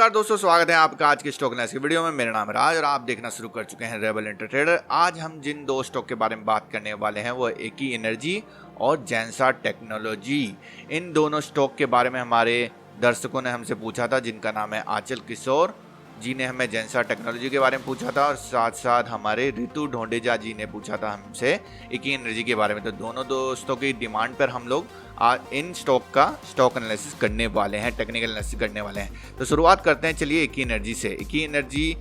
नमस्कार दोस्तों, स्वागत है आपका आज के स्टॉक एनालिसिस की वीडियो में। मेरा नाम है राज और आप देखना शुरू कर चुके हैं रेबल इंटरट्रेडर। आज हम जिन दो स्टॉक के बारे में बात करने वाले हैं वो एकी एनर्जी और जेंसार टेक्नोलॉजी। इन दोनों स्टॉक के बारे में हमारे दर्शकों ने हमसे पूछा था, जिनका नाम है आंचल किशोर जी ने हमें जेंसार टेक्नोलॉजी के बारे में पूछा था और साथ साथ हमारे रितु ढोंडेजा जी ने पूछा था हमसे एकी एनर्जी के बारे में। तो दोनों दोस्तों की डिमांड पर हम लोग इन स्टॉक का स्टॉक एनालिसिस करने वाले हैं, टेक्निकल एनालिसिस करने वाले हैं। तो शुरुआत करते हैं चलिए एकी एनर्जी से। एकी एनर्जी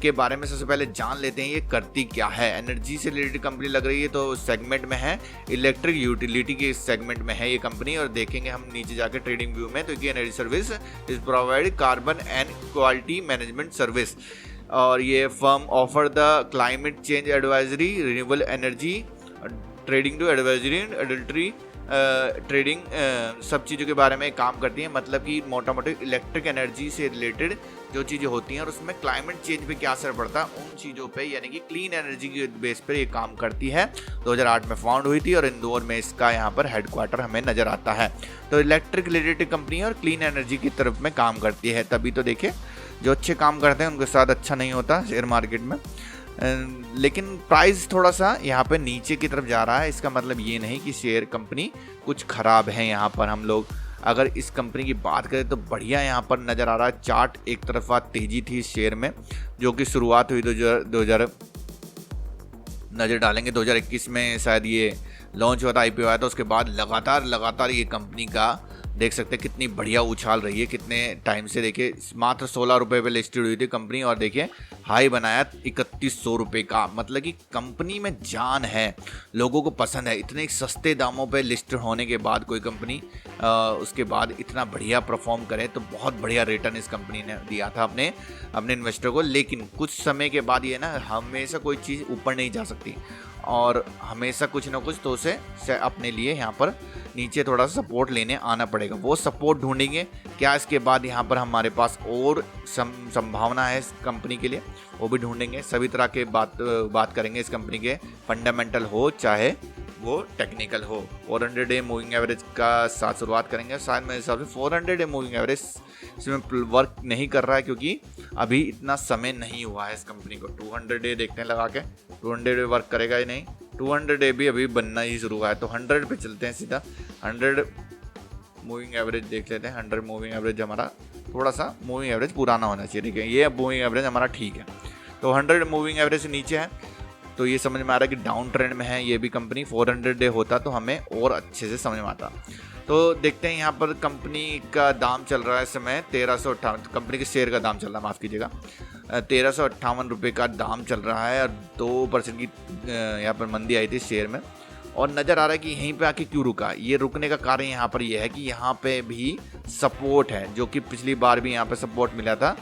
के बारे में सबसे पहले जान लेते हैं ये करती क्या है। एनर्जी से रिलेटेड कंपनी लग रही है, तो सेगमेंट में है इलेक्ट्रिक यूटिलिटी के सेगमेंट में है ये कंपनी। और देखेंगे हम नीचे जाकर ट्रेडिंग व्यू में, तो एकी energy service is provide carbon and quality management service. और ये firm offer the climate change advisory, renewable energy trading to advisory and adultery trading, सब चीज़ों के बारे में काम करती है। मतलब कि मोटा मोटी इलेक्ट्रिक एनर्जी से रिलेटेड जो चीज़ें होती हैं और उसमें क्लाइमेट चेंज पे क्या असर पड़ता है उन चीज़ों पे, यानी कि क्लीन एनर्जी के बेस पर ये काम करती है। 2008 में फाउंड हुई थी और इंदौर में इसका यहाँ पर हेडक्वार्टर हमें नज़र आता है। तो इलेक्ट्रिक रिलेटेड कंपनी और क्लीन एनर्जी की तरफ में काम करती है। तभी तो देखिए जो अच्छे काम करते हैं उनके साथ अच्छा नहीं होता शेयर मार्केट में। लेकिन प्राइस थोड़ा सा यहाँ पे नीचे की तरफ जा रहा है। इसका मतलब ये नहीं कि शेयर कंपनी कुछ ख़राब है। यहाँ पर हम लोग अगर इस कंपनी की बात करें तो बढ़िया यहाँ पर नज़र आ रहा है। चार्ट एक तरफा तेज़ी थी शेयर में, जो कि शुरुआत हुई 2000 नज़र डालेंगे 2021 में शायद ये लॉन्च हुआ था, IPO आया था। उसके बाद लगातार ये कंपनी का देख सकते हैं कितनी बढ़िया उछाल रही है। कितने टाइम से देखिए मात्र 16 रुपये पे लिस्टेड हुई थी कंपनी और देखिए हाई बनाया 3100 रुपये का। मतलब कि कंपनी में जान है, लोगों को पसंद है। इतने सस्ते दामों पे लिस्टेड होने के बाद कोई कंपनी उसके बाद इतना बढ़िया परफॉर्म करे तो बहुत बढ़िया रिटर्न इस कंपनी ने दिया था अपने इन्वेस्टर को। लेकिन कुछ समय के बाद ये ना हमेशा कोई चीज़ ऊपर नहीं जा सकती और हमेशा कुछ ना कुछ तो उसे अपने लिए यहाँ पर नीचे थोड़ा सा सपोर्ट लेने आना पड़ेगा। वो सपोर्ट ढूंढेंगे क्या इसके बाद यहाँ पर हमारे पास और संभावना है इस कंपनी के लिए, वो भी ढूंढेंगे। सभी तरह के बात करेंगे इस कंपनी के, फंडामेंटल हो चाहे वो टेक्निकल हो। 400 डे मूविंग एवरेज का साथ शुरुआत करेंगे। शायद मेरे हिसाब से 400 डे मूविंग एवरेज इसमें वर्क नहीं कर रहा है, क्योंकि अभी इतना समय नहीं हुआ है इस कंपनी को। 200 डे देखते हैं लगा के, 200 डे वर्क करेगा ही नहीं। 200 डे भी अभी बनना ही शुरू हुआ है। तो 100 पे चलते हैं सीधा। 100 मूविंग एवरेज देख लेते हैं। 100 मूविंग एवरेज हमारा थोड़ा सा मूविंग एवरेज पुराना होना चाहिए, ठीक है। ये मूविंग एवरेज हमारा ठीक है। तो 100 मूविंग एवरेज से नीचे है तो ये समझ में आ रहा है कि डाउन ट्रेंड में है ये भी कंपनी। 400 डे होता तो हमें और अच्छे से समझ में आता। तो देखते हैं यहाँ पर कंपनी का दाम चल रहा है इस समय 1358, कंपनी के शेयर का दाम चल रहा है, माफ़ कीजिएगा, 1358 रुपये का दाम चल रहा है। और 2% की यहाँ पर मंदी आई थी शेयर में। और नज़र आ रहा है कि यहीं पे आके क्यों रुका। ये रुकने का कारण यहाँ पर यह है कि यहाँ पे भी सपोर्ट है, जो कि पिछली बार भी यहाँ पे सपोर्ट मिला था।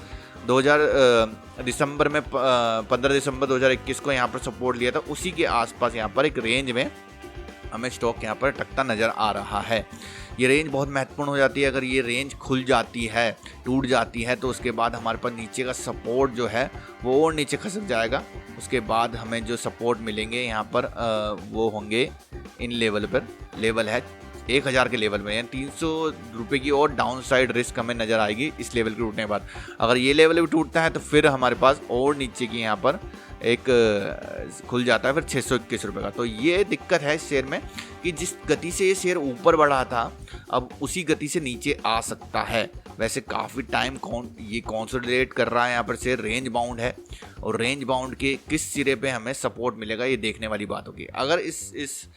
15 दिसंबर 2021 को यहाँ पर सपोर्ट लिया था। उसी के आसपास यहाँ पर एक रेंज में हमें स्टॉक यहाँ पर टकता नज़र आ रहा है। ये रेंज बहुत महत्वपूर्ण हो जाती है। अगर ये रेंज खुल जाती है, टूट जाती है, तो उसके बाद हमारे पास नीचे का सपोर्ट जो है वो और नीचे खसक जाएगा। उसके बाद हमें जो सपोर्ट मिलेंगे यहाँ पर वो होंगे इन लेवल पर। लेवल है 1000 के लेवल में, यानी 300 रुपये की और डाउन साइड रिस्क हमें नज़र आएगी इस लेवल के टूटने के बाद। अगर ये लेवल भी टूटता है तो फिर हमारे पास और नीचे की यहाँ पर एक खुल जाता है फिर 621 रुपये का। तो ये दिक्कत है इस शेयर में कि जिस गति से ये शेयर ऊपर बढ़ा था अब उसी गति से नीचे आ सकता है। वैसे काफ़ी टाइम ये कॉन्सोलिडेट कर रहा है यहाँ पर शेयर, रेंज बाउंड है। और रेंज बाउंड के किस सिरे पे हमें सपोर्ट मिलेगा ये देखने वाली बात होगी। अगर इस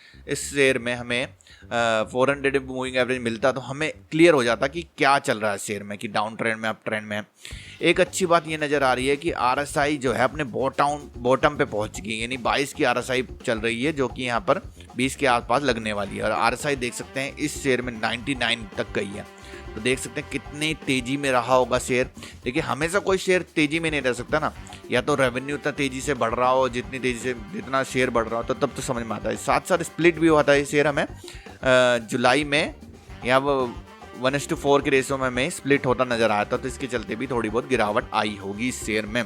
शेयर में हमें 400 मूविंग एवरेज मिलता तो हमें क्लियर हो जाता कि क्या चल रहा है शेयर में, कि डाउन ट्रेंड में अप ट्रेंड में। एक अच्छी बात ये नज़र आ रही है कि RSI जो है अपने बॉटम पे पहुंच गई, यानी 22 की RSI चल रही है, जो कि यहाँ पर 20 के आसपास लगने वाली है। और RSI देख सकते हैं इस शेयर में 99 तक गई है। तो देख सकते हैं कितनी तेज़ी में रहा होगा शेयर। देखिए हमेशा कोई शेयर तेज़ी में नहीं रह सकता ना, या तो रेवेन्यू इतना तेज़ी से बढ़ रहा हो, जितना शेयर बढ़ रहा हो, तो तब तो समझ में आता है। साथ साथ स्प्लिट भी हुआ था ये शेयर हमें जुलाई में, या 1:4 के रेशो में हमें स्प्लिट होता नज़र आया था। तो इसके चलते भी थोड़ी बहुत गिरावट आई होगी इस शेयर में।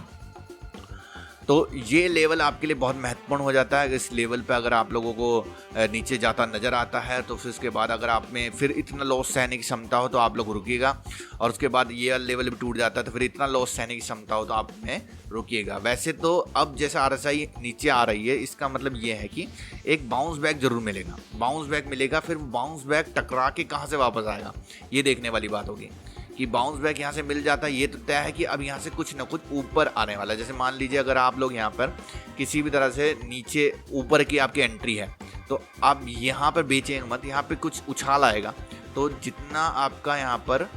तो ये लेवल आपके लिए बहुत महत्वपूर्ण हो जाता है। इस लेवल पे अगर आप लोगों को नीचे जाता नज़र आता है तो फिर उसके बाद अगर आप में फिर इतना लॉस सहने की क्षमता हो तो आप लोग रुकिएगा, और उसके बाद ये लेवल भी टूट जाता है तो फिर इतना लॉस सहने की क्षमता हो तो आप में रुकिएगा। वैसे तो अब जैसे RSI नीचे आ रही है, इसका मतलब ये है कि एक बाउंस बैक जरूर मिलेगा, बाउंस बैक मिलेगा। फिर बाउंस बैक टकरा के कहाँ से वापस आएगा ये देखने वाली बात होगी कि बाउंस बैक यहाँ से मिल जाता है। ये तो तय है कि अब यहाँ से कुछ ना कुछ ऊपर आने वाला है। जैसे मान लीजिए अगर आप लोग यहाँ पर किसी भी तरह से नीचे ऊपर की आपकी एंट्री है तो आप यहाँ पर बेचेंगे मत, यहाँ पे कुछ उछाल आएगा तो जितना आपका यहाँ पर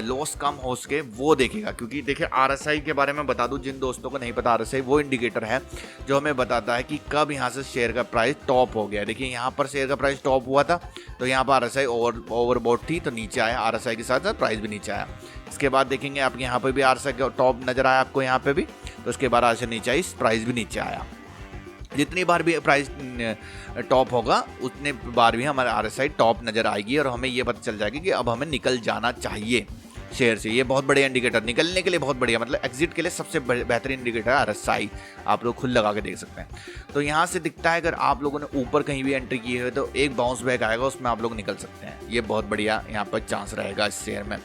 लॉस कम हो सके वो देखेगा। क्योंकि देखिए RSI के बारे में बता दूं, जिन दोस्तों को नहीं पता, RSI वो इंडिकेटर है जो हमें बताता है कि कब यहाँ से शेयर का प्राइस टॉप हो गया। देखिए यहाँ पर शेयर का प्राइस टॉप हुआ था तो यहाँ पर RSI ओवरबॉट थी तो नीचे आया, RSI के साथ साथ प्राइस भी नीचे आया। इसके बाद देखेंगे आप यहाँ पर भी RSI का टॉप नजर आया आपको यहाँ पे भी, तो उसके बाद RSI नीचे आई, प्राइस भी नीचे आया। जितनी बार भी प्राइस टॉप होगा उतने बार भी हमारे RSI टॉप नज़र आएगी और हमें ये पता चल जाएगी कि अब हमें निकल जाना चाहिए शेयर से। ये बहुत बढ़िया इंडिकेटर, निकलने के लिए बहुत बढ़िया, मतलब एग्जिट के लिए सबसे बेहतरीन इंडिकेटर RSI, आप लोग खुद लगा के देख सकते हैं। तो यहाँ से दिखता है अगर आप लोगों ने ऊपर कहीं भी एंट्री की है तो एक बाउंस बैक आएगा, उसमें आप लोग निकल सकते हैं। ये बहुत बढ़िया यहाँ पर चांस रहेगा इस शेयर में।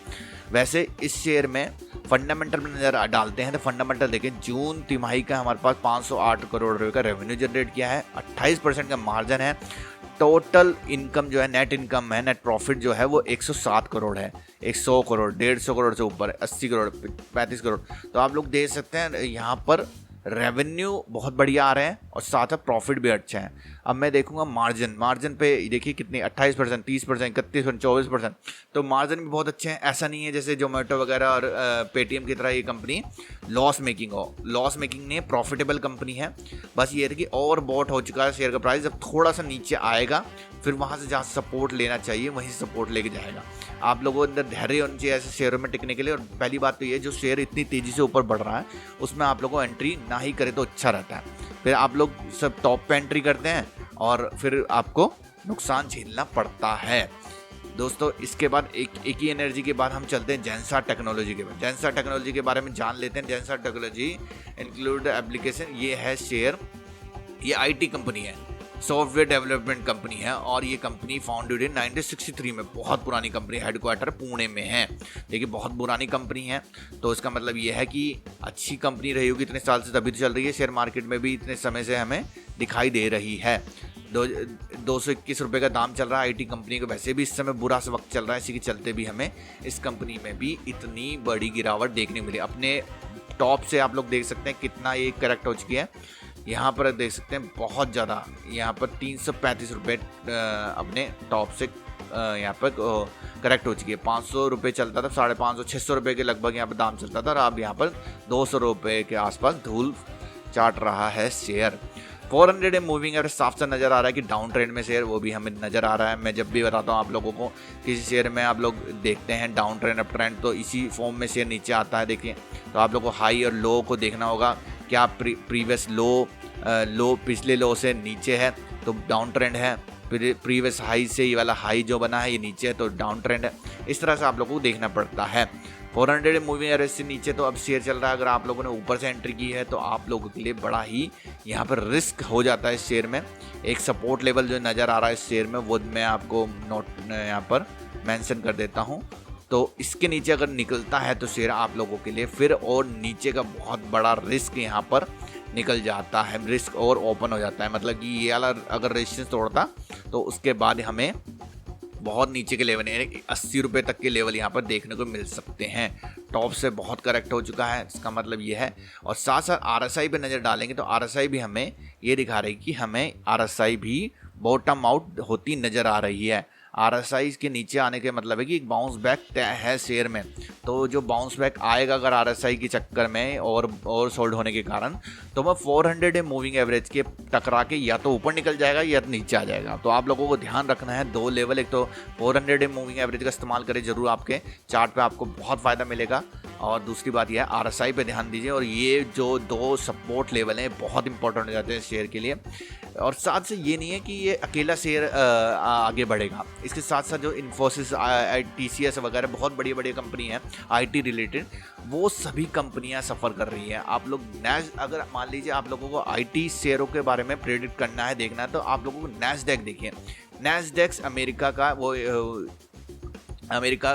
वैसे इस शेयर में फंडामेंटल में नज़र डालते हैं तो फंडामेंटल देखें, जून तिमाही का हमारे पास 508 करोड़ रुपए का रेवेन्यू जनरेट किया है, 28% का मार्जिन है, टोटल इनकम जो है नेट इनकम है, नेट प्रॉफिट जो है वो 107 करोड़ है, 100 करोड़, 150 करोड़ से ऊपर, 80 करोड़, 35 करोड़। तो आप लोग देख सकते हैं यहाँ पर रेवेन्यू बहुत बढ़िया आ रहे हैं और साथ में प्रॉफिट भी अच्छा है। अब मैं देखूंगा मार्जिन पे देखिए कितनी 28%, 30%, 31%, 24%, तो मार्जिन भी बहुत अच्छे हैं। ऐसा नहीं है जैसे जोमेटो वगैरह और पेटीएम की तरह ये कंपनी लॉस मेकिंग हो, लॉस मेकिंग नहीं, प्रॉफिटेबल कंपनी है। बस ये है कि ओवर बॉट हो चुका है शेयर का प्राइस, जब थोड़ा सा नीचे आएगा फिर वहाँ से जहाँ सपोर्ट लेना चाहिए वहीं सपोर्ट लेके जाएगा। आप लोगों को अंदर धैर्य होना चाहिए ऐसे शेयरों में टिकने के लिए। और पहली बात तो ये, जो शेयर इतनी तेज़ी से ऊपर बढ़ रहा है उसमें आप लोगों को एंट्री ना ही करे तो अच्छा रहता है। फिर आप लोग सब टॉप पे एंट्री करते हैं और फिर आपको नुकसान झेलना पड़ता है। दोस्तों इसके बाद एक ही एनर्जी के बाद हम चलते हैं जेंसा टेक्नोलॉजी के बाद। जेंसा टेक्नोलॉजी के बारे में जान लेते हैं। जेंसा टेक्नोलॉजी इंक्लूड एप्लीकेशन, ये है शेयर, ये IT कंपनी है, सॉफ्टवेयर डेवलपमेंट कंपनी है और ये कंपनी फाउंडेड इन 1963 में, बहुत पुरानी कंपनी, हेडक्वार्टर पुणे में है। देखिए बहुत पुरानी कंपनी है तो इसका मतलब ये है कि अच्छी कंपनी रही होगी इतने साल से, तभी तो चल रही है। शेयर मार्केट में भी इतने समय से हमें दिखाई दे रही है। 221 रुपये का दाम चल रहा है IT कंपनी को। वैसे भी इस समय बुरा सा वक्त चल रहा है, इसी के चलते भी हमें इस कंपनी में भी इतनी बड़ी गिरावट देखने मिली। अपने टॉप से आप लोग देख सकते हैं कितना ये करेक्ट हो चुकी है। यहाँ पर देख सकते हैं बहुत ज़्यादा, यहाँ पर 335 रुपये अपने टॉप से यहाँ पर करेक्ट हो चुकी है। 500 रुपये चलता था, 550 600 रुपये के लगभग यहाँ पर दाम चलता था और अब यहाँ पर 200 रुपये के आसपास धूल चाट रहा है शेयर। 400 डे मूविंग एवरेज साफ सा नज़र आ रहा है कि डाउन ट्रेंड में शेयर, वो भी हमें नज़र आ रहा है। मैं जब भी बताता हूँ आप लोगों को किसी शेयर में आप लोग देखते हैं डाउन ट्रेंड अप ट्रेंड, तो इसी फॉर्म में शेयर नीचे आता है। देखिए तो आप लोग को हाई और लो को देखना होगा, क्या प्रीवियस लो पिछले लो से नीचे है तो डाउन ट्रेंड है, प्रीवियस हाई से ये वाला हाई जो बना है ये नीचे है तो डाउन ट्रेंड है। इस तरह से आप लोगों को देखना पड़ता है। 400 मूविंग एवरेज से नीचे तो अब शेयर चल रहा है। अगर आप लोगों ने ऊपर से एंट्री की है तो आप लोगों के लिए बड़ा ही यहाँ पर रिस्क हो जाता है इस शेयर में। एक सपोर्ट लेवल जो नज़र आ रहा है इस शेयर में वो मैं आपको नोट यहाँ पर मेंशन कर देता हूँ। तो इसके नीचे अगर निकलता है तो शेयर आप लोगों के लिए फिर और नीचे का बहुत बड़ा रिस्क यहाँ पर निकल जाता है, रिस्क और ओपन हो जाता है। मतलब कि ये वाला अगर रेजिस्टेंस तोड़ता तो उसके बाद हमें बहुत नीचे के लेवल, यानी 80 रुपये तक के लेवल यहाँ पर देखने को मिल सकते हैं। टॉप से बहुत करेक्ट हो चुका है, इसका मतलब ये है। और साथ साथ RSI पे नज़र डालेंगे तो RSI भी हमें ये दिखा रही है कि हमें RSI भी बॉटम आउट होती नज़र आ रही है। RSI के नीचे आने के मतलब है कि एक बाउंस बैक तय है शेयर में। तो जो बाउंस बैक आएगा अगर RSI के चक्कर में और सोल्ड होने के कारण, तो वह 400 डे मूविंग एवरेज के टकरा के या तो ऊपर निकल जाएगा या तो नीचे आ जाएगा। तो आप लोगों को ध्यान रखना है दो लेवल, एक तो 400 डे मूविंग एवरेज का इस्तेमाल करें जरूर, आपके चार्ट पे आपको बहुत फ़ायदा मिलेगा। और दूसरी बात यह है RSI पे ध्यान दीजिए। और ये जो दो सपोर्ट लेवल हैं बहुत इंपॉर्टेंट हो जाते हैं शेयर के लिए। और साथ से ये नहीं है कि ये अकेला शेयर आगे बढ़ेगा, इसके साथ साथ जो इन्फोसिस, TCS वगैरह बहुत बड़ी बड़ी कंपनी है IT रिलेटेड, वो सभी कंपनियां सफ़र कर रही हैं। आप लोग अगर मान लीजिए आप लोगों को IT शेयरों के बारे में प्रेडिक्ट करना है, देखना है, तो आप लोगों को नैस्डैक देखिए। नैस्डैक अमेरिका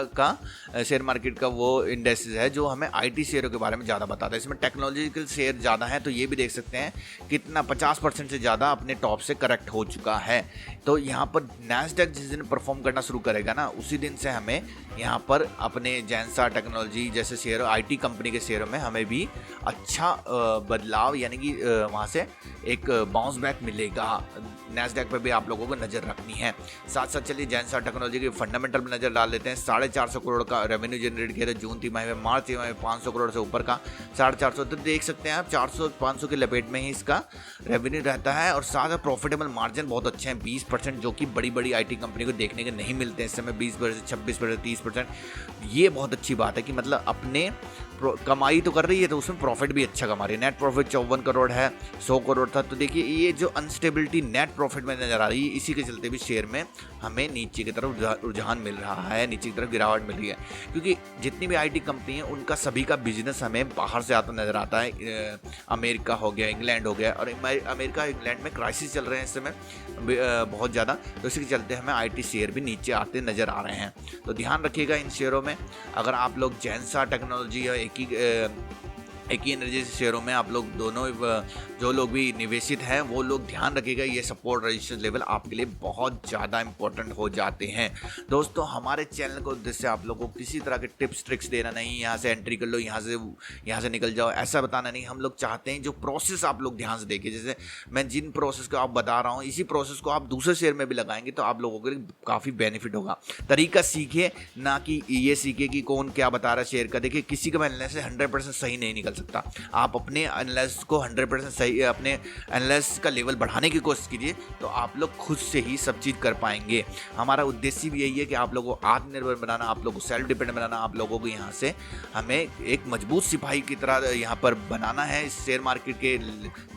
का शेयर मार्केट का वो इंडेक्स है जो हमें IT शेयरों के बारे में ज़्यादा बताता है। इसमें टेक्नोलॉजिकल शेयर ज़्यादा है, तो ये भी देख सकते हैं कितना 50% से ज़्यादा अपने टॉप से करेक्ट हो चुका है। तो यहाँ पर नैस्डैक जिस दिन परफॉर्म करना शुरू करेगा ना, उसी दिन से हमें यहाँ पर अपने जैनसा टेक्नोलॉजी जैसे शेयर, IT कंपनी के शेयरों में हमें भी अच्छा बदलाव, यानी कि वहाँ से एक बाउंस बैक मिलेगा। नैस्डैक पे भी आप लोगों को नज़र रखनी है। साथ साथ चलिए जैनसा टेक्नोलॉजी के फंडामेंटल में नज़र डाल लेते हैं। 450 करोड़ का रेवेन्यू जनरेट किया था जून तिमाही में, मार्च तिमाही में 500 करोड़ से ऊपर का 450, तो देख सकते हैं आप 400-500 के लपेट में ही इसका रेवेन्यू रहता है। और साथ में प्रॉफिटेबल मार्जिन बहुत अच्छे हैं, 20%, जो कि बड़ी बड़ी IT कंपनी को देखने के नहीं मिलते हैं इस समय। 20%, 26%, 30%, ये बहुत अच्छी बात है कि मतलब अपने कमाई तो कर रही है तो उसमें प्रॉफिट भी अच्छा कमा रही है। नेट प्रॉफिट 54 करोड़ है, 100 करोड़ था। तो देखिए ये जो अनस्टेबिलिटी नेट प्रॉफिट में नजर आ रही है, इसी के चलते भी शेयर में हमें नीचे की तरफ रुझान मिल रहा है, नीचे की तरफ गिरावट मिल रही है। क्योंकि जितनी भी IT कंपनी है उनका सभी का बिजनेस हमें बाहर से आता नजर आता है। अमेरिका हो गया, इंग्लैंड हो गया, और अमेरिका इंग्लैंड में क्राइसिस चल रहे हैं इस समय बहुत ज़्यादा, तो इसी के चलते हमें IT शेयर भी नीचे आते नज़र आ रहे हैं। तो ध्यान रखिएगा इन शेयरों में। अगर आप लोग जैनसा टेक्नोलॉजी या एक ही एनर्जी शेयरों में आप लोग दोनों, जो लोग भी निवेशित हैं वो लोग ध्यान रखिएगा, ये सपोर्ट रेजिस्टेंस लेवल आपके लिए बहुत ज़्यादा इंपॉर्टेंट हो जाते हैं। दोस्तों हमारे चैनल को उद्देश्य आप लोगों को किसी तरह के टिप्स ट्रिक्स देना नहीं, यहाँ से एंट्री कर लो, यहाँ से निकल जाओ, ऐसा बताना नहीं। हम लोग चाहते हैं जो प्रोसेस आप लोग ध्यान से देखिए। जैसे मैं जिन प्रोसेस को आप बता रहा हूँ, इसी प्रोसेस को आप दूसरे शेयर में भी लगाएंगे तो आप लोगों के लिए काफ़ी बेनिफिट होगा। तरीका सीखिए, ना कि ये सीखिए कि कौन क्या बता रहा है शेयर का। देखिए किसी का एनालिसिस 100% सही नहीं निकल सकता। आप अपने एनालिसिस को 100% सही, अपने एनालिसिस का लेवल बढ़ाने की कोशिश कीजिए, तो आप लोग खुद से ही सब चीज़ कर पाएंगे। हमारा उद्देश्य भी यही है कि आप लोगों को आत्मनिर्भर बनाना, आप लोगों को सेल्फ डिपेंडेंट बनाना, आप लोगों को यहाँ से हमें एक मजबूत सिपाही की तरह यहाँ पर बनाना है इस शेयर मार्केट के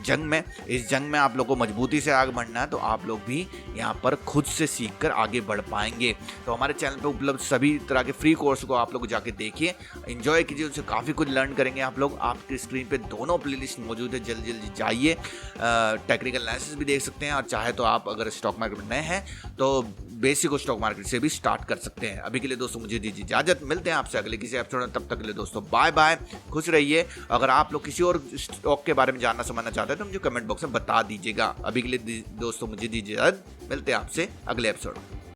जंग में। इस जंग में आप लोग को मजबूती से आगे बढ़ना है, तो आप लोग भी यहाँ पर खुद से सीख कर आगे बढ़ पाएंगे। तो हमारे चैनल पर उपलब्ध सभी तरह के फ्री कोर्स को आप लोग जाके देखिए, एंजॉय कीजिए, उनसे काफ़ी कुछ लर्न करेंगे आप लोग। आपकी स्क्रीन पे दोनों प्लेलिस्ट मौजूद है, जल्दी जल्दी जाइए। टेक्निकल एनालिसिस भी देख सकते हैं, और चाहे तो आप अगर स्टॉक मार्केट में नए हैं तो बेसिक स्टॉक मार्केट से भी स्टार्ट कर सकते हैं। अभी के लिए दोस्तों मुझे दीजिए इजाजत, मिलते हैं आपसे अगले किसी एपिसोड में। तब तक के लिए दोस्तों बाय बाय, खुश रहिए। अगर आप लोग किसी और स्टॉक के बारे में जानना समझना चाहते हैं तो मुझे कमेंट बॉक्स में बता दीजिएगा। अभी के लिए दोस्तों मुझे दीजिए इजाजत, मिलते हैं आपसे अगले एपिसोड में।